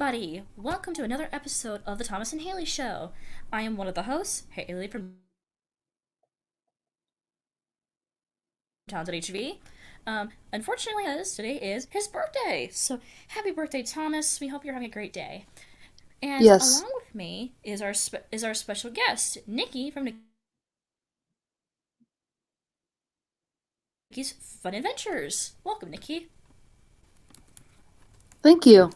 everybody! Welcome to another episode of the Thomas and Haley Show. I am one of the hosts, Haley from Talented HV. Unfortunately, today is his birthday, so happy birthday, Thomas! We hope you're having a great day. And Yes. along with me is our special guest, Nikki from Nikki's Fun Adventures. Welcome, Nikki. Thank you.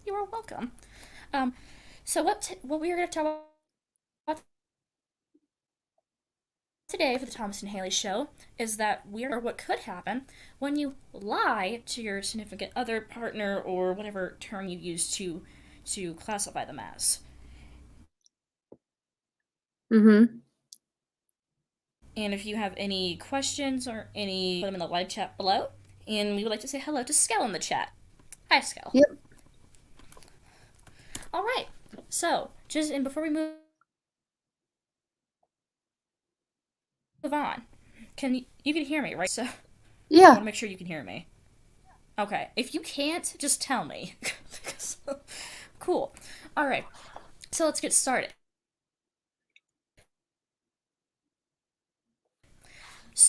You are welcome. Um, so what we are going to talk about today for the Thomas and Haley Show is that what could happen when you lie to your significant other, partner, or whatever term you use to classify them as. Mm-hmm. And if you have any questions or any, put them in the live chat below. And we would like to say hello to Skell in the chat. Hi, Skell. Yep. All right. So, before we move on, you can hear me, right? So, I want Yeah. to make sure you can hear me. Okay. If you can't, just tell me. Cool. All right. So let's get started.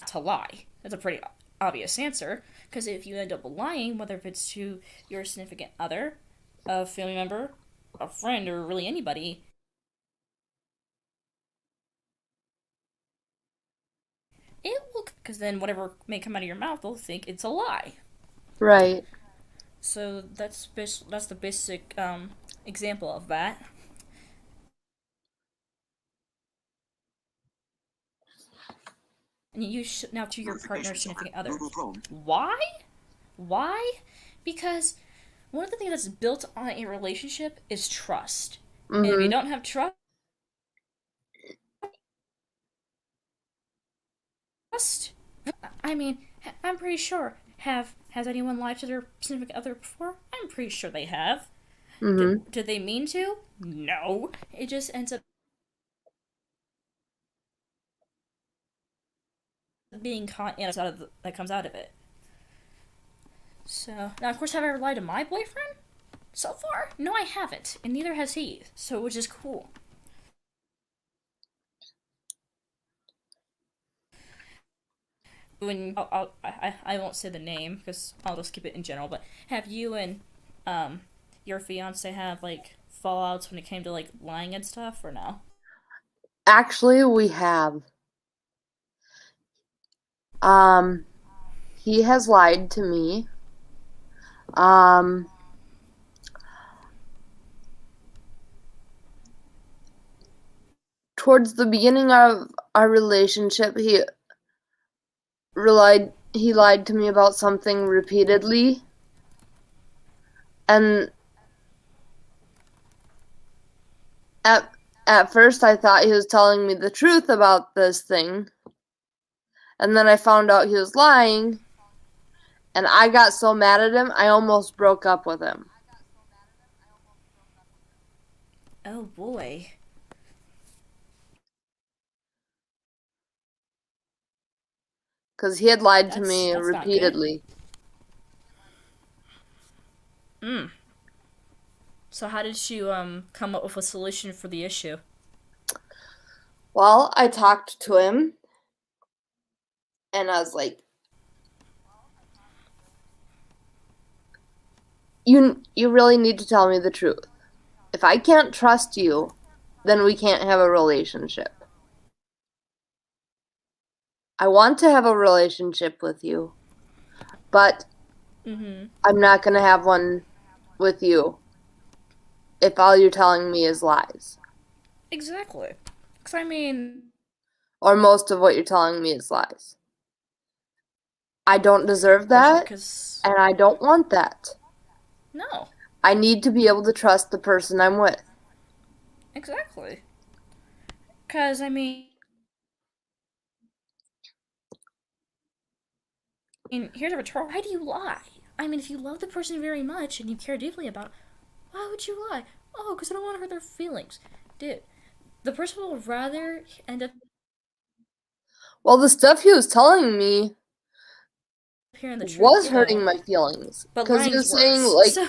To lie. That's a pretty obvious answer, because if you end up lying, whether if it's to your significant other, a family member, a friend, or really anybody, it will, because then whatever may come out of your mouth, they'll think it's a lie. Right. So that's the basic example of that. And you should now to your partner, significant other. Why? Why? Because one of the things that's built on a relationship is trust. And if you Mm-hmm. don't have trust, I mean, I'm pretty sure. Has anyone lied to their significant other before? I'm pretty sure they have. Mm-hmm. Did they mean to? No. It just ends up being caught and that comes out of it. So now, of course, have I ever lied to my boyfriend? So far, no, I haven't, and neither has he. So, which is cool. When I won't say the name because I'll just keep it in general. But have you and your fiance had like fallouts when it came to like lying and stuff, or no? Actually, we have. Um, he has lied to me. Um, Towards the beginning of our relationship, he lied to me about something repeatedly. And at at first I thought he was telling me the truth about this thing. And then I found out he was lying, and I got so mad at him, I almost broke up with him. Oh boy, Because he had lied to that's me that's not good. repeatedly. Mm. So how did you come up with a solution for the issue? Well, I talked to him and I was like, you really need to tell me the truth. If I can't trust you, then we can't have a relationship. I want to have a relationship with you, but Mm-hmm. I'm not going to have one with you if all you're telling me is lies. Exactly. Cause I mean, Or most of what you're telling me is lies. I don't deserve unfortunately, that, cause and I don't want that. no, I need to be able to trust the person I'm with. exactly. Cause I mean, here's a rhetorical. Why do you lie? I mean, if you love the person very much and you care deeply about, why would you lie? Oh, because I don't want to hurt their feelings, dude. The person will rather end up Well, the stuff he was telling me, hearing the truth, was hurting ew. my feelings But because he lying's was saying worse. like So,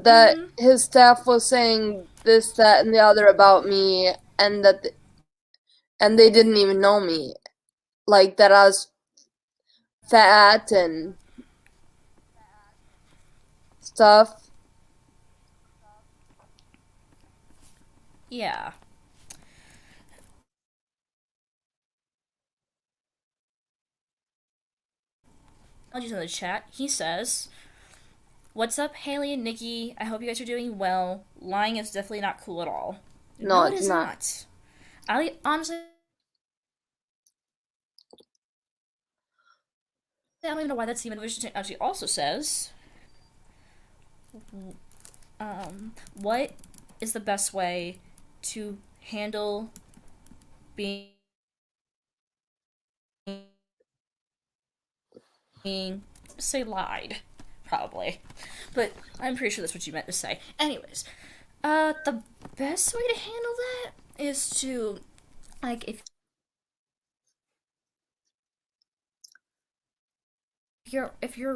that mhm. his staff was saying this, that, and the other about me, and and they didn't even know me, like that I was fat and stuff. Yeah. I'll just in the chat. He says, "What's up, Haley and Nikki? I hope you guys are doing well. Lying is definitely not cool at all. No, No, it it's is not. not. I honestly, I don't even know why that's even. Which actually also says, what is the best way to handle being say lied, probably, but I'm pretty sure that's what you meant to say. Anyways, the best way to handle that is to like if you're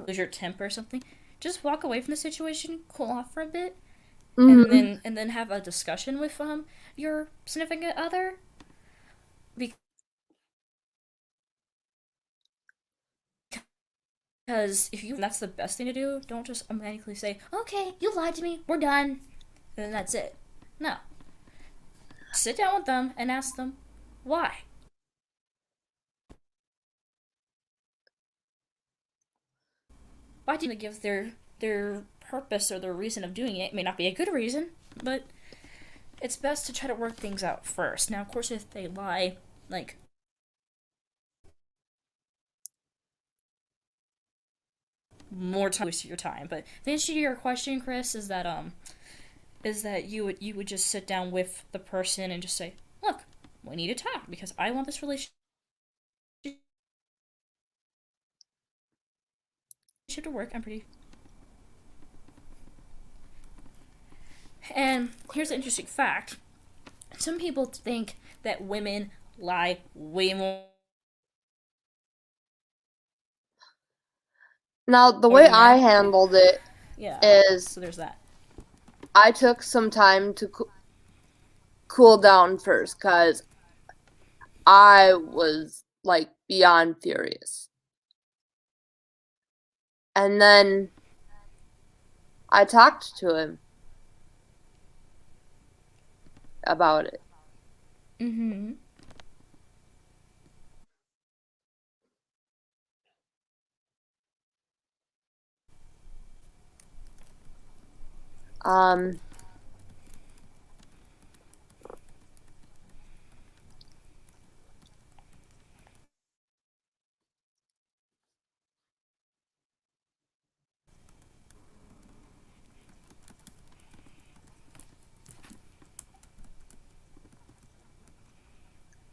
lose your temper or something, just walk away from the situation, cool off for a bit, and Hmm. then have a discussion with your significant other. Because if you that's the best thing to do, don't just automatically say, "Okay, you lied to me. We're done," and then that's it. No, sit down with them and ask them why. Why do you give their purpose or their reason of doing it? It may not be a good reason, but it's best to try to work things out first. Now, of course, if they lie, like more time waste your time. But the answer to your question, Chris, is that you would just sit down with the person and just say, "Look, we need to talk because I want this relationship to work. I'm pretty." And here's an interesting fact: some people think that women lie way more Now, the way than I men. handled it Yeah. is So there's that. I took some time to cool down first because I was like beyond furious. And then I talked to him about it. Mm-hmm. Um,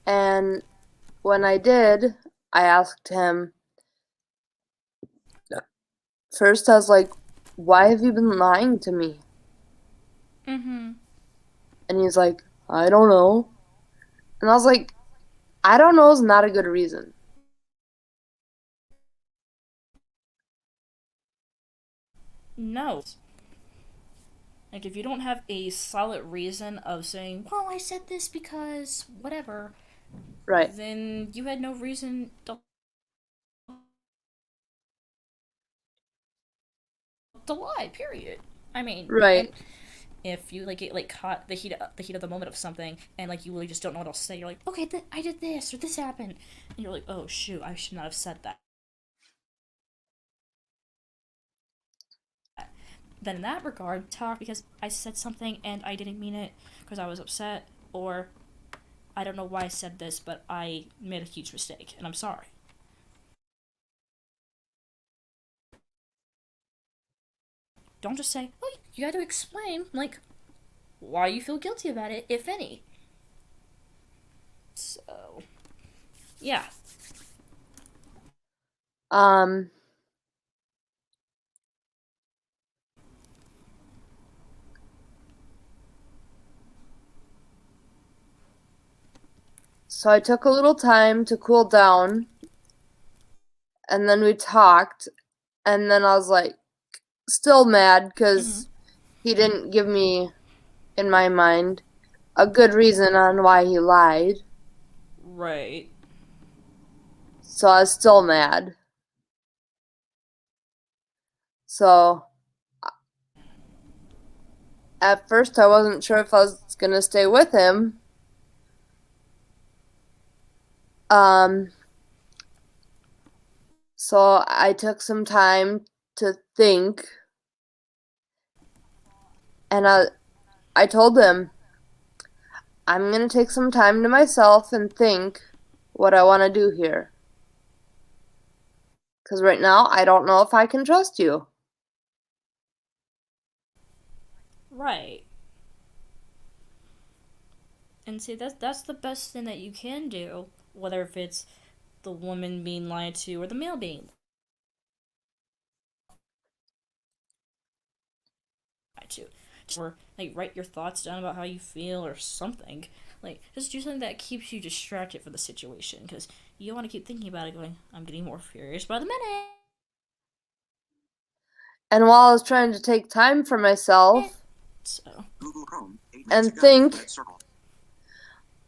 and when I did, I asked him first, I was like, why have you been lying to me? Mm-hmm. And he's like, I don't know. And I was like, I don't know is not a good reason. No. Like if you don't have a solid reason of saying, "Well, I said this because whatever," Right. then you had no reason to lie. Period. I mean, and Right. if you like get like caught the heat of the moment of something and like you really just don't know what else to say, you're like, "Okay, I did this or this happened," and you're like, "Oh shoot, I should not have said that." Then in that regard, talk because I said something and I didn't mean it because I was upset, or I don't know why I said this, but I made a huge mistake and I'm sorry. Don't just say, "Oh, you got to explain like why you feel guilty about it, if any." So yeah. Um, so I took a little time to cool down and then we talked, and then I was like, still mad because he didn't give me, in my mind, a good reason on why he lied. Right. So I was still mad. So at first I wasn't sure if I was gonna stay with him. Um, so I took some time to think, and I told him I'm gonna take some time to myself and think what I want to do here. Because right now I don't know if I can trust you. Right. And see, that's the best thing that you can do, whether if it's the woman being lied to or the male being lied to. Or like write your thoughts down about how you feel or something. Like just do something that keeps you distracted from the situation because you don't want to keep thinking about it. Going, I'm getting more furious by the minute. And while I was trying to take time for myself So and think,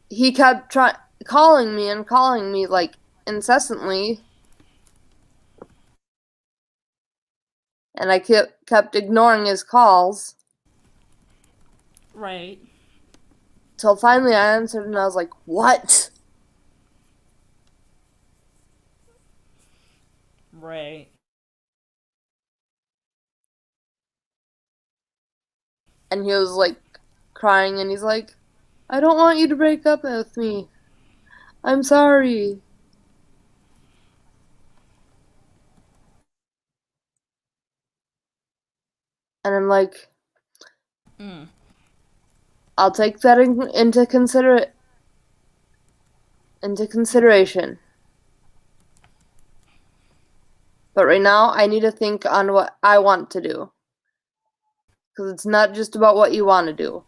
he kept calling me and calling me like incessantly, and I kept ignoring his calls. Right. Till finally I answered and I was like, "What?" Right. And he was like crying and he's like, "I don't want you to break up with me. I'm sorry." And I'm like, Mm. "I'll take that into consideration. But right now I need to think on what I want to do. Because it's not just about what you want to do.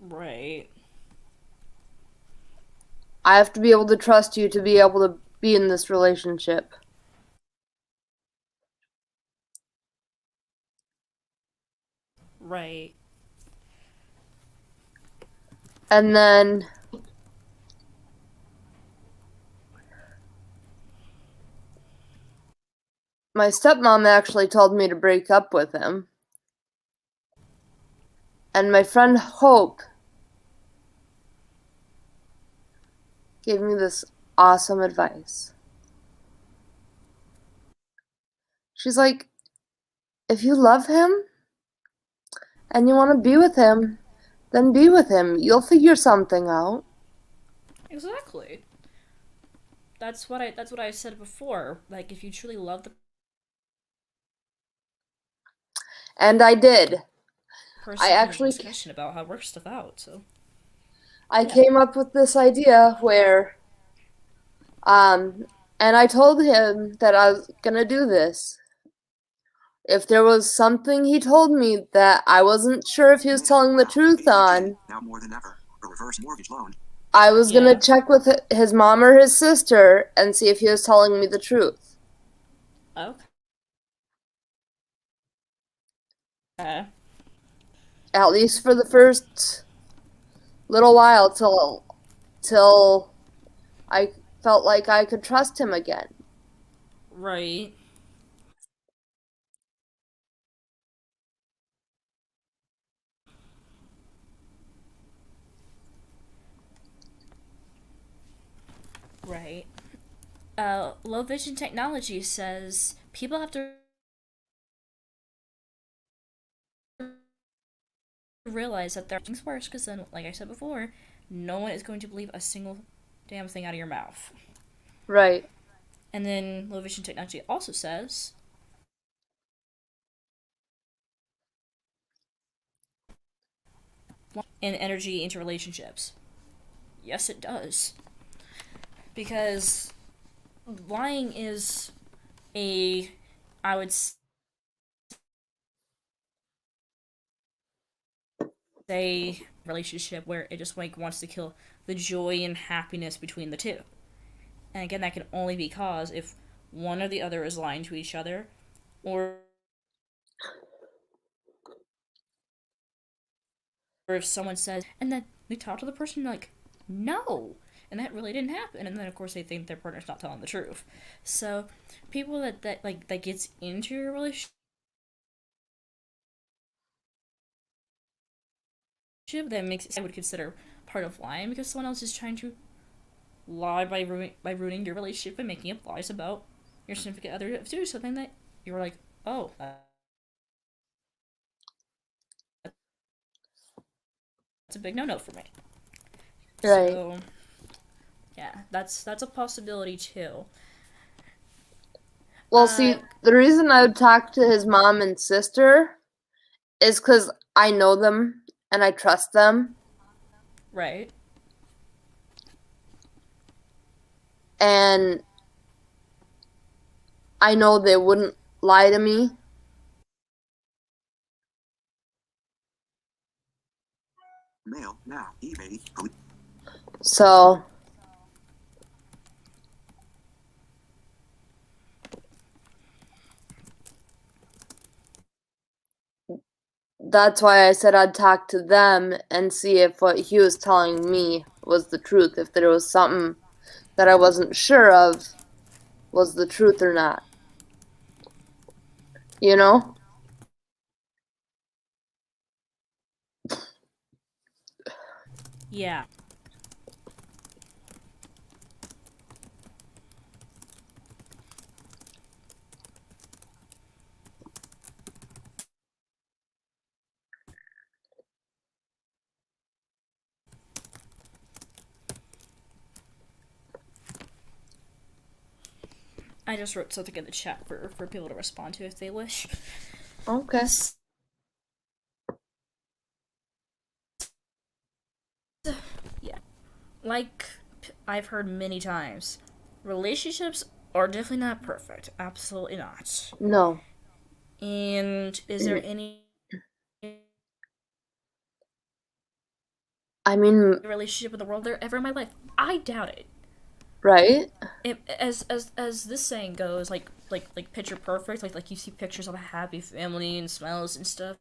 Right. I have to be able to trust you to be able to be in this relationship." Right. And then my stepmom actually told me to break up with him. And my friend Hope gave me this awesome advice. She's like, if you love him and you want to be with him, then be with him. You'll figure something out. Exactly. That's what I said before. Like if you truly love the And I did. person, I you can have a actually discussion about how to work stuff out. So I yeah. came up with this idea where and I told him that I was going to do this. If there was something he told me that I wasn't sure if he was telling the truth on, now more than ever, a reverse mortgage loan. I was Yeah. gonna check with his mom or his sister and see if he was telling me the truth. Okay. At least for the first little while till I felt like I could trust him again. Right. Right. Low vision technology says people have to realize that their things worse because then, like I said before, no one is going to believe a single damn thing out of your mouth. Right. And then low vision technology also says and energy into relationships. Yes, it does. Because lying is a, I would say, relationship where it just like wants to kill the joy and happiness between the two. And again, that can only be caused if one or the other is lying to each other, or if someone says, and then they talk to the person like, no, and that really didn't happen, and then of course they think their partner's not telling the truth. So people that gets into your relationship that makes it, I would consider part of lying, because someone else is trying to lie by ruining your relationship and making up lies about your significant other to do something that you're like, oh, that's a big no-no for me. Right. So yeah, that's a possibility too. Well, see, the reason I would talk to his mom and sister is because I know them and I trust them. Right. And I know they wouldn't lie to me. Mail now. eBay. So that's why I said I'd talk to them and see if what he was telling me was the truth, if there was something that I wasn't sure of was the truth or not. You know? Yeah. I just wrote something in the chat for people to respond to if they wish. Okay. Yeah. Like I've heard many times, relationships are definitely not perfect. Absolutely not. No. And is there any I mean, relationship in the world there ever in my life? I doubt it. right? As this saying goes, like picture perfect, like you see pictures of a happy family and smiles and stuff.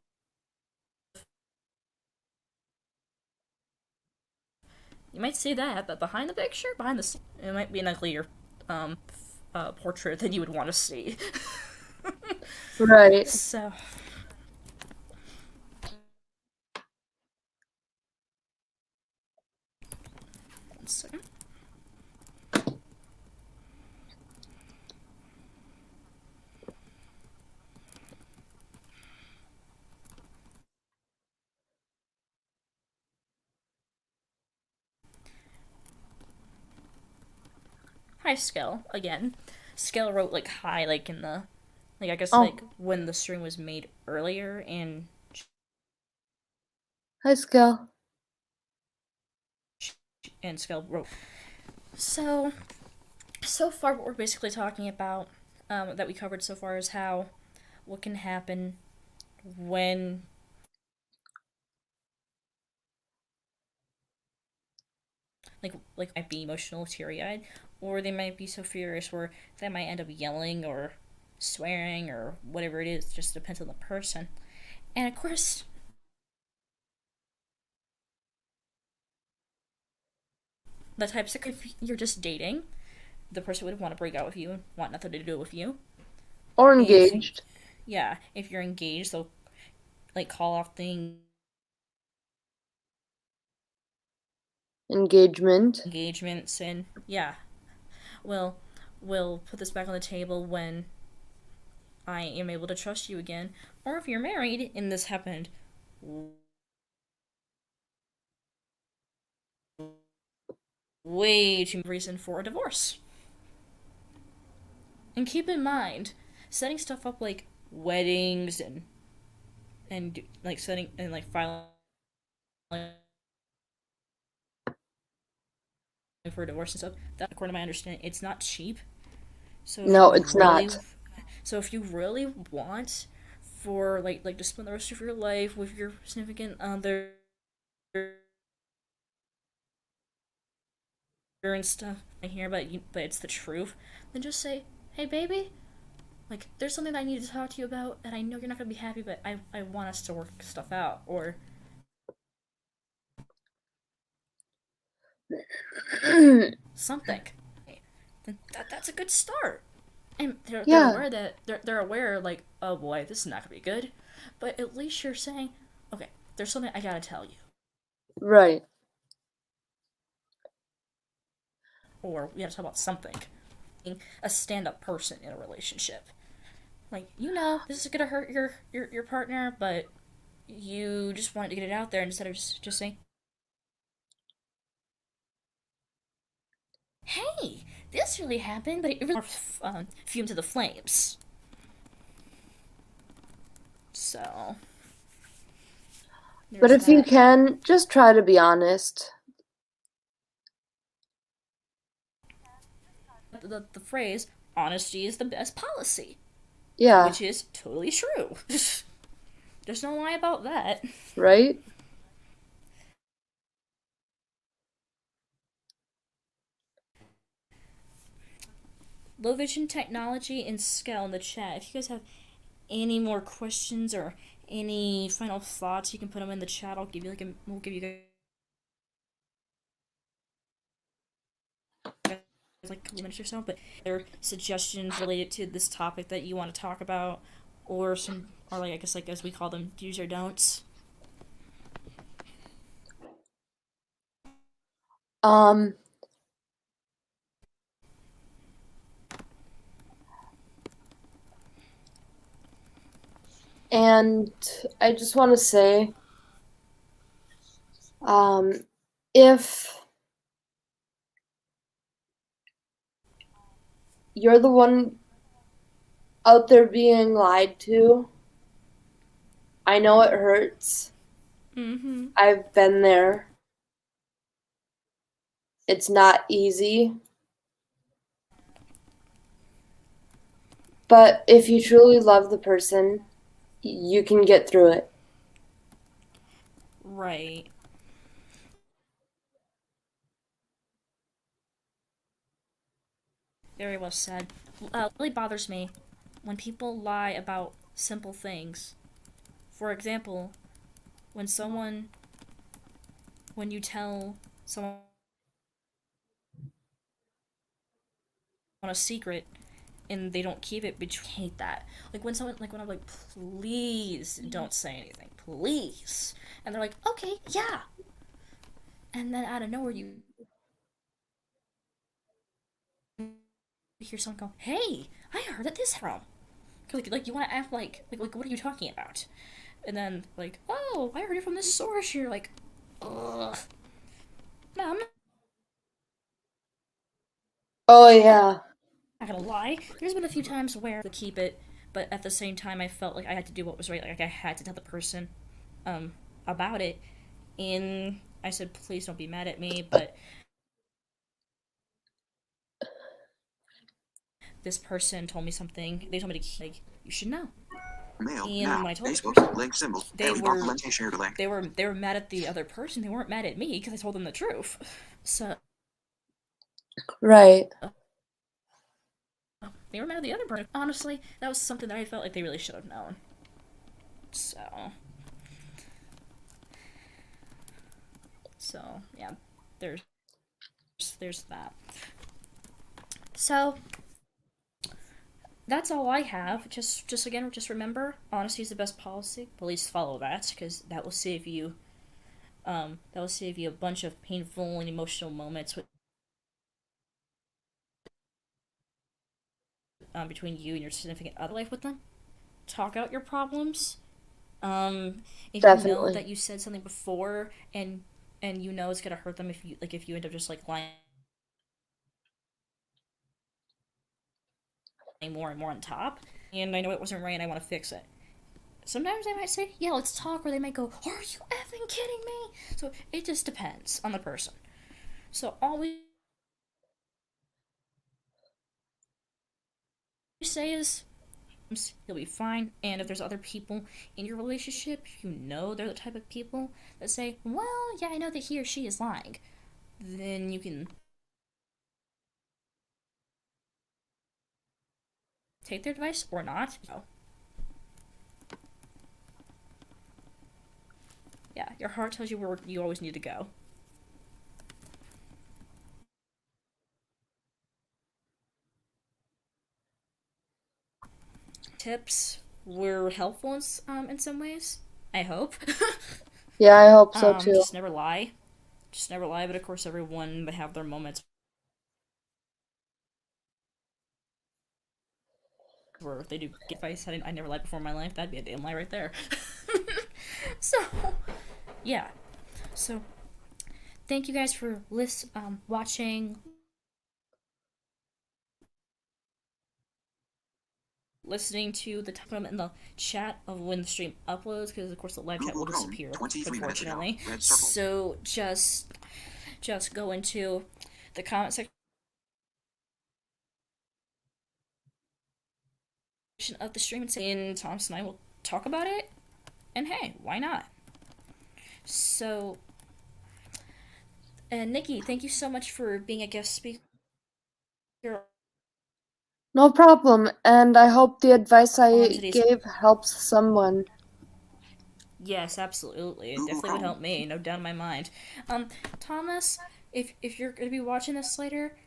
You might see that, but behind the picture, behind the scene, it might be an uglier portrait than you would want to see. Right. So, one second. Hi, Skell, again. Skell wrote, like, hi, like, in the, like, I guess, Oh. like, when the stream was made earlier, and Hi, Skill. Skell wrote. So far, what we're basically talking about, that we covered so far, is how, what can happen when might be emotional, teary-eyed, or they might be so furious where they might end up yelling or swearing or whatever it is. Just depends on the person. And of course, the types of, if you're just dating, the person would want to break out with you and want nothing to do with you. Or If engaged. yeah, if you're engaged, they'll like call off the Engagement. engagements, and yeah, we'll put this back on the table when I am able to trust you again. Or if you're married and this happened way too reason for a divorce. And keep in mind, setting stuff up like weddings and like setting and like filing for a divorce and stuff, that according to my understanding, it's not cheap. So if No, you it's really, not. so if you really want for like to spend the rest of your life with your significant other and stuff I hear, but it's the truth, then just say, "Hey, baby, like there's something that I need to talk to you about, and I know you're not gonna be happy, but I want us to work stuff out," or something. Then that's a good start. And they're Yeah, aware that they're aware like, oh boy, this is not gonna be good, but at least you're saying, okay, there's something I gotta tell you, right. or we gotta talk about something. Being a stand-up person in a relationship, like this is gonna hurt your partner, but you just wanted to get it out there instead of just saying, hey, this really happened, but it really fumed to the flames. So, But there's if you that. can, just try to be honest. The phrase "honesty is the best policy," Yeah, which is totally true. There's no lie about that. right? Low vision technology and scale in the chat. If you guys have any more questions or any final thoughts, you can put them in the chat. We'll give you guys like a couple minutes or so. But there are suggestions related to this topic that you want to talk about, or like I guess like as we call them, do's or don'ts. Um, and I just want to say, if you're the one out there being lied to, I know it hurts. Mm-hmm. I've been there. It's not easy. But if you truly love the person, you can get through it. Right. Very well said. Really bothers me when people lie about simple things. For example, when someone, when you tell someone a secret and they don't keep it, but you hate that. Like when I'm like, please don't say anything, please. And they're like, okay, yeah. And then out of nowhere, you hear someone go, hey, I heard that this from. Like you want to act like what are you talking about? And then like, oh, I heard it from this source. You're like, ugh. No, I'm Oh, yeah. not gonna lie. There's been a few times where to keep it, but at the same time, I felt like I had to do what was right. Like I had to tell the person, um, about it. And I said, please don't be mad at me, but this person told me something. They told me to like, you should know. Mail And now. when I told this Facebook person, link symbol. they Harry were Valente shared a link. they were mad at the other person. They weren't mad at me because I told them the truth. So Right. they were mad at the other person. Honestly, that was something that I felt like they really should have known. So yeah, there's that. So that's all I have. Just again, just remember, honesty is the best policy. Please follow that because that will save you. That will save you a bunch of painful and emotional moments between you and your significant other life with them. Talk out your problems. If you know Definitely. that you said something before and you know it's gonna hurt them if you end up just like lying more and more on top, and I know it wasn't right and I want to fix it. Sometimes they might say, yeah, let's talk, or they might go, are you effing kidding me? So it just depends on the person. So always say is, you'll be fine. And if there's other people in your relationship, you know they're the type of people that say, well, yeah, I know that he or she is lying, then you can take their advice or not. No. Yeah, your heart tells you where you always need to go. Tips were helpful in some ways. I hope. Yeah, I hope so too. Just never lie. Just never lie, but of course everyone they have their moments where they do get advice. I never lied before in my life. That'd be a damn lie right there. So, yeah. So, thank you guys for watching, listening to the time in the chat of when the stream uploads, because of course the live chat will Google Chrome, disappear, 23 minutes ago. unfortunately. Red circle. So just go into the comment section of the stream and say, and Thomas and I will talk about it. And hey, why not? So, and Nikki, thank you so much for being a guest speaker. No problem, and I hope the advice I today's- gave helps someone. Yes, absolutely. It Google definitely would Chrome. help me, no doubt in my mind. Thomas, if you're gonna be watching this later,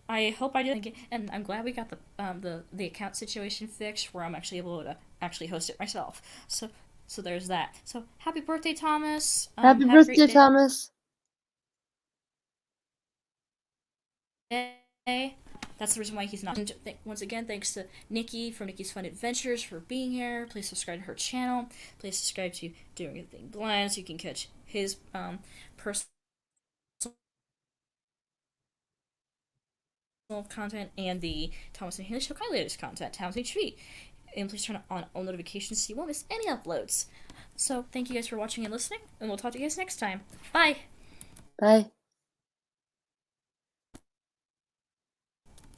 I hope I didn't get, and I'm glad we got the account situation fixed where I'm actually able to actually host it myself. So there's that. So happy birthday, Thomas. Happy have a great birthday, Thomas. day. That's the reason why he's not. Once again, thanks to Nikki from Nikki's Fun Adventures for being here. Please subscribe to her channel. Please subscribe to Doing a Thing Blind so you can catch his personal content and the Thomas and Haley Show Kind latest content, Towns HP. And please turn on all notifications so you won't miss any uploads. So thank you guys for watching and listening, and we'll talk to you guys next time. Bye! Bye.